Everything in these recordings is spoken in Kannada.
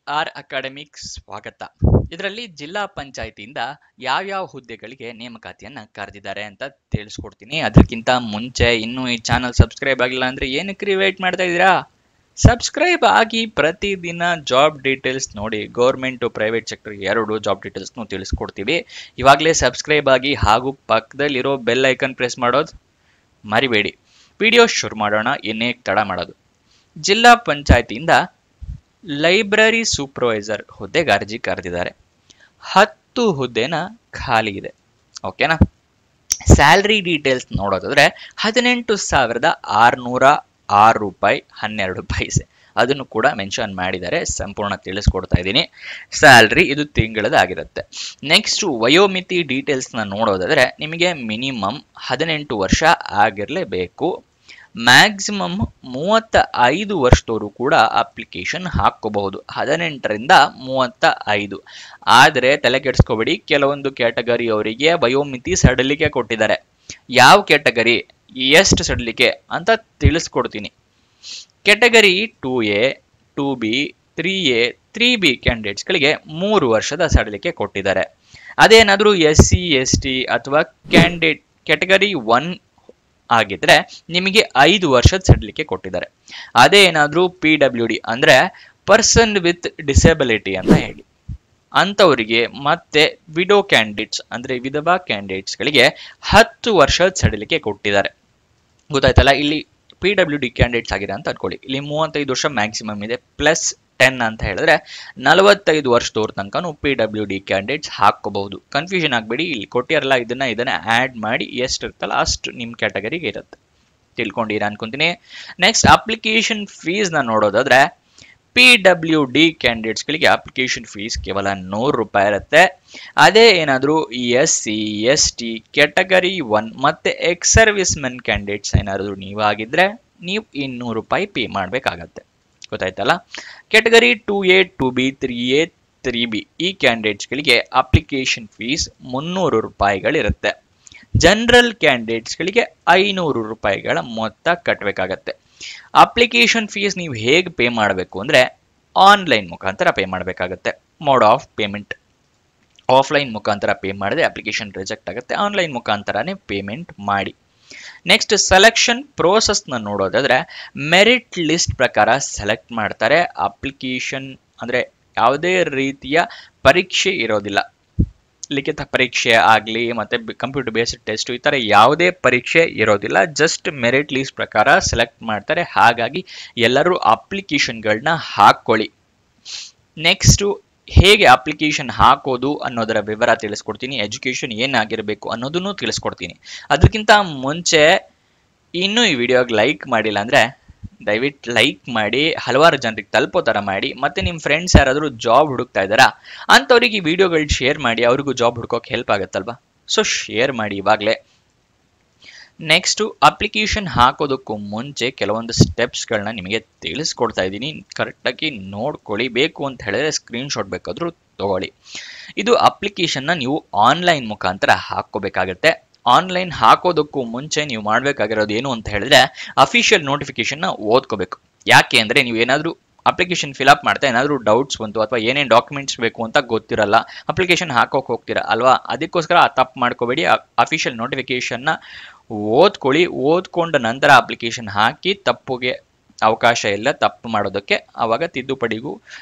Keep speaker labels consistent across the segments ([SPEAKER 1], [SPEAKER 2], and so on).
[SPEAKER 1] ಆರ್ ಅಕಾಡೆಮಿಕ್ ಸ್ವಾಗತ. ಇದರಲ್ಲಿ ಜಿಲ್ಲಾ ಪಂಚಾಯತಿಯಿಂದ ಯಾವ್ಯಾವ ಹುದ್ದೆಗಳಿಗೆ ನೇಮಕಾತಿಯನ್ನ ಕರೆದಿದ್ದಾರೆ ಅಂತ ತಿಳಿಸ್ಕೊಡ್ತೀನಿ. ಅದಕ್ಕಿಂತ ಮುಂಚೆ ಇನ್ನೂ ಈ ಚಾನಲ್ ಸಬ್ಸ್ಕ್ರೈಬ್ ಆಗಿಲ್ಲ ಅಂದ್ರೆ ಏನಕ್ಕೆ ವೇಟ್ ಮಾಡ್ತಾ ಇದ್ದೀರಾ? ಸಬ್ಸ್ಕ್ರೈಬ್ ಆಗಿ ಪ್ರತಿದಿನ ಜಾಬ್ ಡೀಟೇಲ್ಸ್ ನೋಡಿ. ಗೌರ್ಮೆಂಟ್ ಪ್ರೈವೇಟ್ ಸೆಕ್ಟರ್ ಎರಡು ಜಾಬ್ ಡೀಟೇಲ್ಸ್ ತಿಳಿಸ್ಕೊಡ್ತೀವಿ. ಇವಾಗಲೇ ಸಬ್ಸ್ಕ್ರೈಬ್ ಆಗಿ ಹಾಗೂ ಪಕ್ಕದಲ್ಲಿರೋ ಬೆಲ್ ಐಕನ್ ಪ್ರೆಸ್ ಮಾಡೋದು ಮರಿಬೇಡಿ. ವಿಡಿಯೋ ಶುರು ಮಾಡೋಣ, ಇನ್ನೇ ತಡ ಮಾಡೋದು. ಜಿಲ್ಲಾ ಪಂಚಾಯತಿಯಿಂದ ಲೈಬ್ರರಿ ಸೂಪರ್ವೈಸರ್ ಹುದ್ದೆಗೆ ಅರ್ಜಿ ಕರೆದಿದ್ದಾರೆ. 10 ಹುದ್ದೆನ ಖಾಲಿ ಇದೆ. ಓಕೆನಾ? ಸ್ಯಾಲ್ರಿ ಡೀಟೇಲ್ಸ್ ನೋಡೋದಾದ್ರೆ 18,606 ರೂಪಾಯಿ 12 ಪೈಸೆ, ಅದನ್ನು ಕೂಡ ಮೆನ್ಷನ್ ಮಾಡಿದ್ದಾರೆ. ಸಂಪೂರ್ಣ ತಿಳಿಸ್ಕೊಡ್ತಾ ಇದ್ದೀನಿ. ಸ್ಯಾಲ್ರಿ ಇದು ತಿಂಗಳದಾಗಿರುತ್ತೆ. ನೆಕ್ಸ್ಟ್ ವಯೋಮಿತಿ ಡೀಟೇಲ್ಸ್ನ ನೋಡೋದಾದ್ರೆ ನಿಮಗೆ ಮಿನಿಮಮ್ 18 ವರ್ಷ ಆಗಿರಲೇಬೇಕು. ಮ್ಯಾಕ್ಸಿಮಮ್ 35 ವರ್ಷದವರು ಕೂಡ ಅಪ್ಲಿಕೇಶನ್ ಹಾಕೋಬಹುದು, 18ರಿಂದ 35. ಆದರೆ ತಲೆ ಕೆಡಿಸ್ಕೋಬೇಡಿ, ಕೆಲವೊಂದು ಕ್ಯಾಟಗರಿ ಅವರಿಗೆ ವಯೋಮಿತಿ ಸಡಿಲಿಕೆ ಕೊಟ್ಟಿದ್ದಾರೆ. ಯಾವ ಕ್ಯಾಟಗರಿ ಎಷ್ಟು ಸಡಿಲಿಕೆ ಅಂತ ತಿಳಿಸ್ಕೊಡ್ತೀನಿ. Category 2A, 2B, 3A, 3B ಕ್ಯಾಂಡಿಡೇಟ್ಸ್ಗಳಿಗೆ 3 ವರ್ಷದ ಸಡಿಲಿಕೆ ಕೊಟ್ಟಿದ್ದಾರೆ. ಅದೇನಾದರೂ SC, ST ಅಥವಾ ಕ್ಯಾಟಗರಿ 1 ಆಗಿದ್ರೆ ನಿಮಗೆ 5 ವರ್ಷದ ಸಡಿಲಿಕೆ ಕೊಟ್ಟಿದ್ದಾರೆ. ಅದೇ ಏನಾದ್ರೂ PWD ಅಂದ್ರೆ ಪರ್ಸನ್ ವಿತ್ ಡಿಸೆಬಿಲಿಟಿ ಅಂತ ಹೇಳಿ ಅಂತವರಿಗೆ ಮತ್ತೆ ವಿಡೋ ಕ್ಯಾಂಡಿಡೇಟ್ಸ್ ಅಂದ್ರೆ ವಿಧವಾ ಕ್ಯಾಂಡಿಡೇಟ್ಸ್ ಗಳಿಗೆ 10 ವರ್ಷದ ಸಡಿಲಿಕೆ ಕೊಟ್ಟಿದ್ದಾರೆ. ಗೊತ್ತಾಯ್ತಲ್ಲ? ಇಲ್ಲಿ PWD ಕ್ಯಾಂಡಿಡೇಟ್ಸ್ ಆಗಿದೆ ಅಂತ ಅನ್ಕೊಳ್ಳಿ. ಇಲ್ಲಿ 35 ವರ್ಷ ಮ್ಯಾಕ್ಸಿಮಮ್ ಇದೆ, ಪ್ಲಸ್ 10 ಅಂತ ಹೇಳಿದ್ರೆ 45 ವರ್ಷದವ್ರ ತನಕ PWD ಕ್ಯಾಂಡಿಡೇಟ್ಸ್ ಹಾಕೋಬಹುದು. ಕನ್ಫ್ಯೂಷನ್ ಆಗಬೇಡಿ, ಇಲ್ಲಿ ಕೊಟ್ಟಿರಲ್ಲ, ಇದನ್ನ ಆಡ್ ಮಾಡಿ ಎಷ್ಟು ಇರುತ್ತಲ್ಲ ಅಷ್ಟು ನಿಮ್ಮ ಕ್ಯಾಟಗರಿಗೆ ಇರುತ್ತೆ. ತಿಳ್ಕೊಂಡಿರ ಅನ್ಕೊಂತೀನಿ. ನೆಕ್ಸ್ಟ್ ಅಪ್ಲಿಕೇಶನ್ ಫೀಸ್ ನ ನೋಡೋದಾದ್ರೆ PWD ಕ್ಯಾಂಡಿಡೇಟ್ಸ್ಗಳಿಗೆ ಅಪ್ಲಿಕೇಶನ್ ಫೀಸ್ ಕೇವಲ 100 ರೂಪಾಯಿ ಇರುತ್ತೆ. ಅದೇ ಏನಾದರೂ SC, ST ಕ್ಯಾಟಗರಿ 1 ಮತ್ತೆ ಎಕ್ಸ್ ಸರ್ವಿಸ್ ಮೆನ್ ಕ್ಯಾಂಡಿಡೇಟ್ಸ್ ಏನಾದರೂ ನೀವಾಗಿದ್ರೆ ನೀವು 200 ರೂಪಾಯಿ ಪೇ ಮಾಡಬೇಕಾಗತ್ತೆ. ಗೊತ್ತಾಯ್ತಲ್ಲ? Category 2A, 2B, 3A, 3B ಈ ಕ್ಯಾಂಡಿಡೇಟ್ಸ್ಗಳಿಗೆ ಅಪ್ಲಿಕೇಶನ್ ಫೀಸ್ 300 ರೂಪಾಯಿಗಳಿರುತ್ತೆ. ಜನರಲ್ ಕ್ಯಾಂಡಿಡೇಟ್ಸ್ಗಳಿಗೆ 500 ರೂಪಾಯಿಗಳ ಮೊತ್ತ ಕಟ್ಟಬೇಕಾಗತ್ತೆ. ಅಪ್ಲಿಕೇಶನ್ ಫೀಸ್ ನೀವು ಹೇಗೆ ಪೇ ಮಾಡಬೇಕು ಅಂದ್ರೆ ಆನ್ಲೈನ್ ಮುಖಾಂತರ ಪೇ ಮಾಡಬೇಕಾಗತ್ತೆ. ಮೋಡ್ ಆಫ್ ಪೇಮೆಂಟ್ ಆಫ್ಲೈನ್ ಮುಖಾಂತರ ಪೇ ಮಾಡಿದ್ರೆ ಅಪ್ಲಿಕೇಶನ್ ರಿಜೆಕ್ಟ್ ಆಗುತ್ತೆ. ಆನ್ಲೈನ್ ಮುಖಾಂತರನೇ ಪೇಮೆಂಟ್ ಮಾಡಿ. ನೆಕ್ಸ್ಟ್ ಸೆಲೆಕ್ಷನ್ ಪ್ರೋಸೆಸ್ ನ ನೋಡೋದಾದ್ರೆ ಮೆರಿಟ್ ಲಿಸ್ಟ್ ಪ್ರಕಾರ ಸೆಲೆಕ್ಟ್ ಮಾಡ್ತಾರೆ. ಅಪ್ಲಿಕೇಶನ್ ಅಂದ್ರೆ ಯಾವುದೇ ರೀತಿಯ ಪರೀಕ್ಷೆ ಇರೋದಿಲ್ಲ. ಲಿಖಿತ ಪರೀಕ್ಷೆ ಆಗಲಿ ಮತ್ತೆ ಕಂಪ್ಯೂಟರ್ ಬೇಸ್ಡ್ ಟೆಸ್ಟ್ ಈ ತರ ಯಾವುದೇ ಪರೀಕ್ಷೆ ಇರೋದಿಲ್ಲ. ಜಸ್ಟ್ ಮೆರಿಟ್ ಲಿಸ್ಟ್ ಪ್ರಕಾರ ಸೆಲೆಕ್ಟ್ ಮಾಡ್ತಾರೆ. ಹಾಗಾಗಿ ಎಲ್ಲರೂ ಅಪ್ಲಿಕೇಶನ್ಗಳನ್ನ ಹಾಕೊಳ್ಳಿ. ನೆಕ್ಸ್ಟ್ ಹೇಗೆ ಅಪ್ಲಿಕೇಶನ್ ಹಾಕೋದು ಅನ್ನೋದರ ವಿವರ ತಿಳಿಸ್ಕೊಡ್ತೀನಿ. ಎಜುಕೇಶನ್ ಏನಾಗಿರಬೇಕು ಅನ್ನೋದನ್ನು ತಿಳಿಸ್ಕೊಡ್ತೀನಿ. ಅದಕ್ಕಿಂತ ಮುಂಚೆ ಇನ್ನೂ ಈ ವಿಡಿಯೋಗೆ ಲೈಕ್ ಮಾಡಿಲ್ಲ ಅಂದ್ರೆ ದಯವಿಟ್ಟು ಲೈಕ್ ಮಾಡಿ, ಹಲವಾರು ಜನರಿಗೆ ತಲುಪೋ ಥರ ಮಾಡಿ. ಮತ್ತೆ ನಿಮ್ಮ ಫ್ರೆಂಡ್ಸ್ ಯಾರಾದರೂ ಜಾಬ್ ಹುಡುಕ್ತಾ ಇದ್ದಾರಾ ಅಂಥವ್ರಿಗೆ ಈ ವಿಡಿಯೋಗಳು ಶೇರ್ ಮಾಡಿ, ಅವ್ರಿಗೂ ಜಾಬ್ ಹುಡುಕೋಕೆ ಹೆಲ್ಪ್ ಆಗುತ್ತಲ್ವಾ? ಸೊ ಶೇರ್ ಮಾಡಿ ಇವಾಗಲೇ. ನೆಕ್ಸ್ಟು ಅಪ್ಲಿಕೇಶನ್ ಹಾಕೋದಕ್ಕೂ ಮುಂಚೆ ಕೆಲವೊಂದು ಸ್ಟೆಪ್ಸ್ಗಳನ್ನ ನಿಮಗೆ ತಿಳಿಸ್ಕೊಡ್ತಾ ಇದ್ದೀನಿ. ಕರೆಕ್ಟಾಗಿ ನೋಡ್ಕೊಳ್ಳಿ. ಬೇಕು ಅಂತ ಹೇಳಿದ್ರೆ ಸ್ಕ್ರೀನ್ಶಾಟ್ ಬೇಕಾದರೂ ತಗೊಳ್ಳಿ. ಇದು ಅಪ್ಲಿಕೇಶನ್ನ ನೀವು ಆನ್ಲೈನ್ ಮುಖಾಂತರ ಹಾಕೋಬೇಕಾಗತ್ತೆ. ಆನ್ಲೈನ್ ಹಾಕೋದಕ್ಕೂ ಮುಂಚೆ ನೀವು ಮಾಡಬೇಕಾಗಿರೋದು ಏನು ಅಂತ ಹೇಳಿದ್ರೆ ಅಫಿಷಿಯಲ್ ನೋಟಿಫಿಕೇಶನ್ನ ಓದ್ಕೋಬೇಕು. ಯಾಕೆ ಅಂದರೆ ನೀವು ಏನಾದರೂ ಅಪ್ಲಿಕೇಶನ್ ಫಿಲಪ್ ಮಾಡ್ತಾ ಏನಾದರೂ ಡೌಟ್ಸ್ ಬಂತು ಅಥವಾ ಏನೇನು ಡಾಕ್ಯುಮೆಂಟ್ಸ್ ಬೇಕು ಅಂತ ಗೊತ್ತಿರಲ್ಲ, ಅಪ್ಲಿಕೇಶನ್ ಹಾಕೋಕೆ ಹೋಗ್ತೀರಾ ಅಲ್ವಾ? ಅದಕ್ಕೋಸ್ಕರ ತಪ್ಪು ಮಾಡ್ಕೋಬೇಡಿ. ಅಫಿಷಿಯಲ್ ನೋಟಿಫಿಕೇಶನ್ನ ಓದ್ಕೊಳ್ಳಿ. ಓದ್ಕೊಂಡ ನಂತರ ಅಪ್ಲಿಕೇಶನ್ ಹಾಕಿ. ತಪ್ಪುಗೆ ಅವಕಾಶ ಇಲ್ಲ ತಪ್ಪು ಮಾಡೋದಕ್ಕೆ. ಆವಾಗ ತಿದ್ದುಪಡಿಗೂ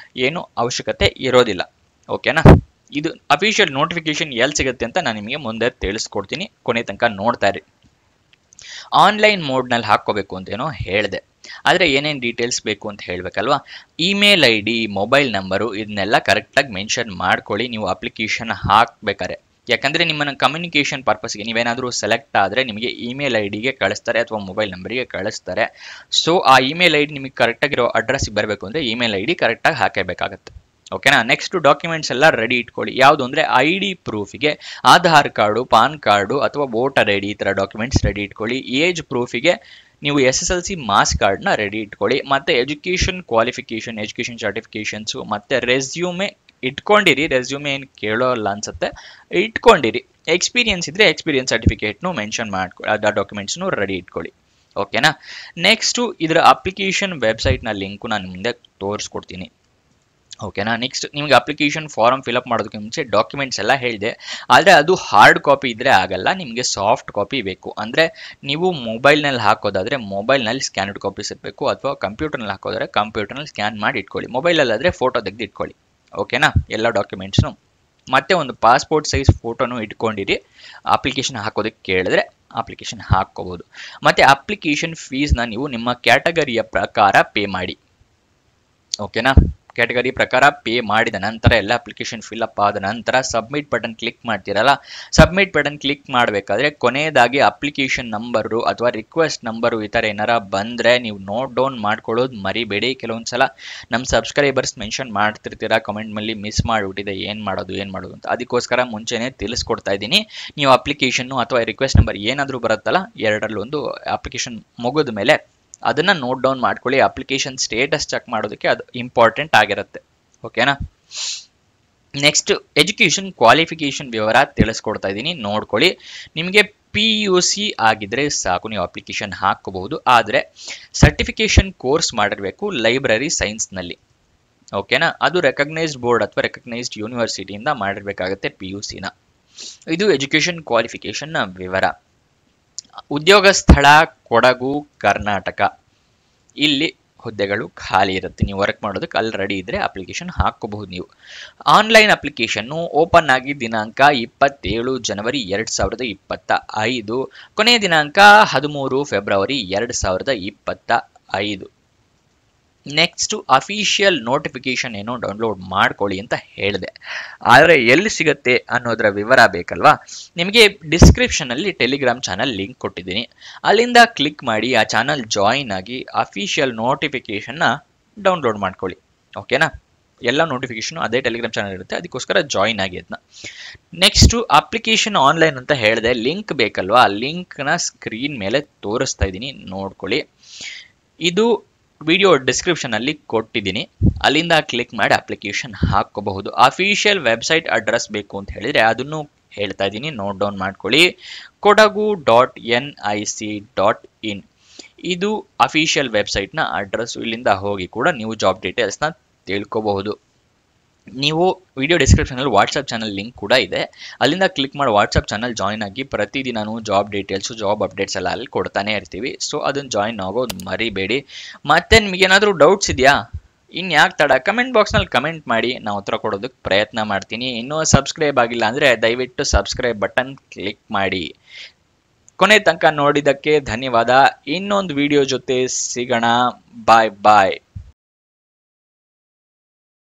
[SPEAKER 1] ಏನು ಅವಶ್ಯಕತೆ ಇರೋದಿಲ್ಲ. ಓಕೆನಾ? ಇದು ಅಫಿಷಿಯಲ್ ನೋಟಿಫಿಕೇಶನ್ ಎಲ್ಲಿ ಸಿಗುತ್ತೆ ಅಂತ ನಾನು ನಿಮಗೆ ಮುಂದೆ ತಿಳಿಸ್ಕೊಡ್ತೀನಿ. ಕೊನೆ ತನಕ ನೋಡ್ತಾ ಇರಿ. ಆನ್ಲೈನ್ ಮೋಡ್ನಲ್ಲಿ ಹಾಕೋಬೇಕು ಅಂತೇನೋ ಹೇಳಿದೆ, ಆದರೆ ಏನೇನು ಡೀಟೇಲ್ಸ್ ಬೇಕು ಅಂತ ಹೇಳಬೇಕಲ್ವಾ? ಇಮೇಲ್ ID, ಮೊಬೈಲ್ ನಂಬರು ಇದನ್ನೆಲ್ಲ ಕರೆಕ್ಟಾಗಿ ಮೆನ್ಷನ್ ಮಾಡ್ಕೊಳ್ಳಿ ನೀವು ಅಪ್ಲಿಕೇಶನ್ ಹಾಕಬೇಕಾದ್ರೆ. ಯಾಕಂದರೆ ನಿಮ್ಮನ್ನು ಕಮ್ಯುನಿಕೇಷನ್ ಪರ್ಪಸ್ಗೆ ನೀವೇನಾದರೂ ಸೆಲೆಕ್ಟ್ ಆದರೆ ನಿಮಗೆ ಇಮೇಲ್ IDಗೆ ಕಳಿಸ್ತಾರೆ ಅಥವಾ ಮೊಬೈಲ್ ನಂಬರಿಗೆ ಕಳಿಸ್ತಾರೆ. ಸೊ ಆ ಇಮೇಲ್ ID ನಿಮಗೆ ಕರೆಕ್ಟಾಗಿರೋ ಅಡ್ರೆಸ್ಗೆ ಬರಬೇಕು ಅಂದರೆ ಇಮೇಲ್ ID ಕರೆಕ್ಟಾಗಿ ಹಾಕಬೇಕಾಗತ್ತೆ. ಓಕೆನಾ? ನೆಕ್ಸ್ಟ್ ಡಾಕ್ಯುಮೆಂಟ್ಸ್ ಎಲ್ಲ ರೆಡಿ ಇಟ್ಕೊಳ್ಳಿ. ಯಾವುದು ಅಂದರೆ ID ಪ್ರೂಫಿಗೆ ಆಧಾರ್ ಕಾರ್ಡು, ಪಾನ್ ಕಾರ್ಡು ಅಥವಾ ವೋಟರ್ ID ಈ ಥರ ಡಾಕ್ಯುಮೆಂಟ್ಸ್ ರೆಡಿ ಇಟ್ಕೊಳ್ಳಿ. ಏಜ್ ಪ್ರೂಫಿಗೆ ನೀವು SSLC ಮಾರ್ಕ್ಸ್ ಕಾರ್ಡ್ನ ರೆಡಿ ಇಟ್ಕೊಳ್ಳಿ. ಮತ್ತು ಎಜುಕೇಷನ್ ಕ್ವಾಲಿಫಿಕೇಷನ್, ಎಜುಕೇಷನ್ ಸರ್ಟಿಫಿಕೇಷನ್ಸು ಮತ್ತು ರೆಸ್ಯೂಮೆ ಇಟ್ಕೊಂಡಿರಿ. ರೆಸ್ಯೂಮೆ ಏನು ಕೇಳೋಲ್ಲ ಅನ್ಸುತ್ತೆ, ಇಟ್ಕೊಂಡಿರಿ. ಎಕ್ಸ್ಪೀರಿಯನ್ಸ್ ಇದ್ದರೆ ಎಕ್ಸ್ಪೀರಿಯನ್ಸ್ ಸರ್ಟಿಫಿಕೇಟ್ನು ಮೆನ್ಷನ್ ಮಾಡ್ಕೊಳ್ಳಿ. ಆ ಡಾಕ್ಯುಮೆಂಟ್ಸ್ನು ರೆಡಿ ಇಟ್ಕೊಳ್ಳಿ. ಓಕೆನಾ? ನೆಕ್ಸ್ಟು ಇದರ ಅಪ್ಲಿಕೇಶನ್ ವೆಬ್ಸೈಟ್ನ ಲಿಂಕು ನಾನು ಮುಂದೆ ತೋರಿಸ್ಕೊಡ್ತೀನಿ. ಓಕೆನಾ. ನೆಕ್ಸ್ಟ್ ನಿಮಗೆ ಅಪ್ಲಿಕೇಶನ್ ಫಾರಮ್ ಫಿಲಪ್ ಮಾಡೋದಕ್ಕೆ ಮುಂಚೆ ಡಾಕ್ಯುಮೆಂಟ್ಸ್ ಎಲ್ಲ ಹೇಳಿದೆ, ಆದರೆ ಅದು ಹಾರ್ಡ್ ಕಾಪಿ ಇದ್ದರೆ ಆಗಲ್ಲ, ನಿಮಗೆ ಸಾಫ್ಟ್ ಕಾಪಿ ಬೇಕು. ಅಂದರೆ ನೀವು ಮೊಬೈಲ್ನಲ್ಲಿ ಹಾಕೋದಾದರೆ ಮೊಬೈಲ್ನಲ್ಲಿ ಸ್ಕ್ಯಾನ್ಡ್ ಕಾಪೀಸ್ ಇರಬೇಕು, ಅಥವಾ ಕಂಪ್ಯೂಟರ್ನಲ್ಲಿ ಹಾಕೋದಾದ್ರೆ ಕಂಪ್ಯೂಟರ್ನಲ್ಲಿ ಸ್ಕ್ಯಾನ್ ಮಾಡಿ ಇಟ್ಕೊಳ್ಳಿ. ಮೊಬೈಲಲ್ಲಾದರೆ ಫೋಟೋ ತೆಗೆದು ಇಟ್ಕೊಳ್ಳಿ. ಓಕೆನಾ, ಎಲ್ಲ ಡಾಕ್ಯುಮೆಂಟ್ಸ್ನು. ಮತ್ತೆ ಒಂದು ಪಾಸ್ಪೋರ್ಟ್ ಸೈಜ್ ಫೋಟೋನು ಇಟ್ಕೊಂಡಿರಿ. ಅಪ್ಲಿಕೇಶನ್ ಹಾಕೋದಕ್ಕೆ ಕೇಳಿದ್ರೆ ಅಪ್ಲಿಕೇಶನ್ ಹಾಕ್ಕೋಬೋದು. ಮತ್ತು ಅಪ್ಲಿಕೇಶನ್ ಫೀಸ್ನ ನೀವು ನಿಮ್ಮ ಕ್ಯಾಟಗರಿಯ ಪ್ರಕಾರ ಪೇ ಮಾಡಿ. ಓಕೆನಾ, ಕ್ಯಾಟಗರಿ ಪ್ರಕಾರ ಪೇ ಮಾಡಿದ ನಂತರ ಎಲ್ಲ ಅಪ್ಲಿಕೇಶನ್ ಫಿಲ್ಅಪ್ ಆದ ನಂತರ ಸಬ್ಮಿಟ್ ಬಟನ್ ಕ್ಲಿಕ್ ಮಾಡ್ತೀರಲ್ಲ, ಸಬ್ಮಿಟ್ ಬಟನ್ ಕ್ಲಿಕ್ ಮಾಡಬೇಕಾದ್ರೆ ಕೊನೆಯದಾಗಿ ಅಪ್ಲಿಕೇಶನ್ ನಂಬರು ಅಥವಾ ರಿಕ್ವೆಸ್ಟ್ ನಂಬರು ಈ ಥರ ಏನಾರ ಬಂದರೆ ನೀವು ನೋಟ್ ಡೌನ್ ಮಾಡ್ಕೊಳ್ಳೋದು ಮರಿಬೇಡಿ. ಕೆಲವೊಂದು ಸಲ ನಮ್ಮ ಸಬ್ಸ್ಕ್ರೈಬರ್ಸ್ ಮೆನ್ಷನ್ ಮಾಡ್ತಿರ್ತೀರಾ ಕಮೆಂಟ್ ಮೇಲೆ, ಮಿಸ್ ಮಾಡಿಬಿಟ್ಟಿದೆ ಏನು ಮಾಡೋದು ಅಂತ. ಅದಕ್ಕೋಸ್ಕರ ಮುಂಚೆನೇ ತಿಳಿಸ್ಕೊಡ್ತಾ ಇದ್ದೀನಿ. ನೀವು ಅಪ್ಲಿಕೇಶನ್ನು ಅಥವಾ ರಿಕ್ವೆಸ್ಟ್ ನಂಬರ್ ಏನಾದರೂ ಬರುತ್ತಲ್ಲ, ಎರಡರಲ್ಲೊಂದು ಅಪ್ಲಿಕೇಶನ್ ಮುಗಿದ ಮೇಲೆ ಅದನ್ನು ನೋಟ್ ಡೌನ್ ಮಾಡ್ಕೊಳ್ಳಿ. ಅಪ್ಲಿಕೇಶನ್ ಸ್ಟೇಟಸ್ ಚೆಕ್ ಮಾಡೋದಕ್ಕೆ ಅದು ಇಂಪಾರ್ಟೆಂಟ್ ಆಗಿರುತ್ತೆ. ಓಕೆನಾ. ನೆಕ್ಸ್ಟ್ ಎಜುಕೇಷನ್ ಕ್ವಾಲಿಫಿಕೇಷನ್ ವಿವರ ತಿಳಿಸ್ಕೊಡ್ತಾ ಇದ್ದೀನಿ, ನೋಡ್ಕೊಳ್ಳಿ. ನಿಮಗೆ PUC ಆಗಿದ್ರೆ ಸಾಕು, ನೀವು ಅಪ್ಲಿಕೇಶನ್ ಹಾಕಬಹುದು. ಆದರೆ ಸರ್ಟಿಫಿಕೇಶನ್ ಕೋರ್ಸ್ ಮಾಡಿರಬೇಕು ಲೈಬ್ರರಿ ಸೈನ್ಸ್ನಲ್ಲಿ. ಓಕೆನಾ, ಅದು ರೆಕಗ್ನೈಸ್ಡ್ ಬೋರ್ಡ್ ಅಥವಾ ರೆಕಗ್ನೈಸ್ಡ್ ಯೂನಿವರ್ಸಿಟಿಯಿಂದ ಮಾಡಿರಬೇಕಾಗುತ್ತೆ PUCನ. ಇದು ಎಜುಕೇಷನ್ ಕ್ವಾಲಿಫಿಕೇಷನ್ನ ವಿವರ. ಉದ್ಯೋಗ ಸ್ಥಳ ಕೊಡಗು ಕರ್ನಾಟಕ. ಇಲ್ಲಿ ಹುದ್ದೆಗಳು ಖಾಲಿ ಇರುತ್ತೆ, ನೀವು ವರ್ಕ್ ಮಾಡೋದಕ್ಕೆ ಅಲ್ಲಿ ರೆಡಿ ಇದ್ದರೆ ಅಪ್ಲಿಕೇಶನ್ ಹಾಕೋಬಹುದು. ನೀವು ಆನ್ಲೈನ್ ಅಪ್ಲಿಕೇಶನ್ನು ಓಪನ್ ಆಗಿ ದಿನಾಂಕ 27 ಜನವರಿ 2025, ಕೊನೆಯ ದಿನಾಂಕ 13 ಫೆಬ್ರವರಿ 2025. ನೆಕ್ಸ್ಟು ಅಫಿಷಿಯಲ್ ನೋಟಿಫಿಕೇಶನ್ ಏನೋ ಡೌನ್ಲೋಡ್ ಮಾಡ್ಕೊಳ್ಳಿ ಅಂತ ಹೇಳಿದೆ, ಆದರೆ ಎಲ್ಲಿ ಸಿಗುತ್ತೆ ಅನ್ನೋದರ ವಿವರ ಬೇಕಲ್ವಾ. ನಿಮಗೆ ಡಿಸ್ಕ್ರಿಪ್ಷನಲ್ಲಿ ಟೆಲಿಗ್ರಾಮ್ ಚಾನಲ್ ಲಿಂಕ್ ಕೊಟ್ಟಿದ್ದೀನಿ, ಅಲ್ಲಿಂದ ಕ್ಲಿಕ್ ಮಾಡಿ ಆ ಚಾನಲ್ ಜಾಯಿನ್ ಆಗಿ ಅಫಿಷಿಯಲ್ ನೋಟಿಫಿಕೇಶನ್ನ ಡೌನ್ಲೋಡ್ ಮಾಡ್ಕೊಳ್ಳಿ. ಓಕೆನಾ, ಎಲ್ಲ ನೋಟಿಫಿಕೇಶನ್ ಅದೇ ಟೆಲಿಗ್ರಾಮ್ ಚಾನಲ್ ಇರುತ್ತೆ, ಅದಕ್ಕೋಸ್ಕರ ಜಾಯಿನ್ ಆಗಿ ಅದನ್ನ. ನೆಕ್ಸ್ಟು ಅಪ್ಲಿಕೇಶನ್ ಆನ್ಲೈನ್ ಅಂತ ಹೇಳಿದೆ, ಲಿಂಕ್ ಬೇಕಲ್ವಾ, ಆ ಲಿಂಕ್ನ ಸ್ಕ್ರೀನ್ ಮೇಲೆ ತೋರಿಸ್ತಾ ಇದ್ದೀನಿ, ನೋಡ್ಕೊಳ್ಳಿ. ಇದು ವಿಡಿಯೋ ಡಿಸ್ಕ್ರಿಪ್ಷನ್ ಅಲ್ಲಿ ಕೊಟ್ಟಿದ್ದೀನಿ, ಅಲ್ಲಿಂದ ಕ್ಲಿಕ್ ಮಾಡಿ ಅಪ್ಲಿಕೇಶನ್ ಹಾಕೋಬಹುದು. ಅಫಿಷಿಯಲ್ ವೆಬ್ಸೈಟ್ ಅಡ್ರೆಸ್ ಬೇಕು ಅಂತ ಹೇಳಿದ್ರೆ ಅದನ್ನು ಹೇಳ್ತಾ ಇದ್ದೀನಿ, ನೋಟ್ ಡೌನ್ ಮಾಡ್ಕೊಳ್ಳಿ. kodagu.nic.in ಇದು ಅಫಿಷಿಯಲ್ ವೆಬ್ಸೈಟ್ನ ಅಡ್ರೆಸ್. ಇಲ್ಲಿಂದ ಹೋಗಿ ಕೂಡ ನೀವು ಜಾಬ್ ಡೀಟೇಲ್ಸ್ನ ತಿಳ್ಕೋಬಹುದು. ನೀವು ವಿಡಿಯೋ ಡಿಸ್ಕ್ರಿಪ್ಷನಲ್ಲಿ ವಾಟ್ಸಪ್ ಚಾನಲ್ ಲಿಂಕ್ ಕೂಡ ಇದೆ, ಅಲ್ಲಿಂದ ಕ್ಲಿಕ್ ಮಾಡಿ ವಾಟ್ಸಪ್ ಚಾನಲ್ ಜಾಯಿನ್ ಆಗಿ. ಪ್ರತಿದಿನವೂ ಜಾಬ್ ಡೀಟೇಲ್ಸು ಜಾಬ್ ಅಪ್ಡೇಟ್ಸ್ ಎಲ್ಲ ಅಲ್ಲಿ ಕೊಡ್ತಾನೆ ಇರ್ತೀವಿ, ಸೊ ಅದನ್ನು ಜಾಯಿನ್ ಆಗೋದು ಮರಿಬೇಡಿ. ಮತ್ತೆ ನಿಮಗೇನಾದರೂ ಡೌಟ್ಸ್ ಇದೆಯಾ, ಇನ್ಯಾಕೆ ತಡ, ಕಮೆಂಟ್ ಬಾಕ್ಸ್ನಲ್ಲಿ ಕಮೆಂಟ್ ಮಾಡಿ, ನಾವು ಉತ್ತರ ಕೊಡೋದಕ್ಕೆ ಪ್ರಯತ್ನ ಮಾಡ್ತೀನಿ. ಇನ್ನೂ ಸಬ್ಸ್ಕ್ರೈಬ್ ಆಗಿಲ್ಲ ಅಂದರೆ ದಯವಿಟ್ಟು ಸಬ್ಸ್ಕ್ರೈಬ್ ಬಟನ್ ಕ್ಲಿಕ್ ಮಾಡಿ. ಕೊನೆ ತನಕ ನೋಡಿದ್ದಕ್ಕೆ ಧನ್ಯವಾದ. ಇನ್ನೊಂದು ವಿಡಿಯೋ ಜೊತೆ ಸಿಗೋಣ. ಬಾಯ್ ಬಾಯ್.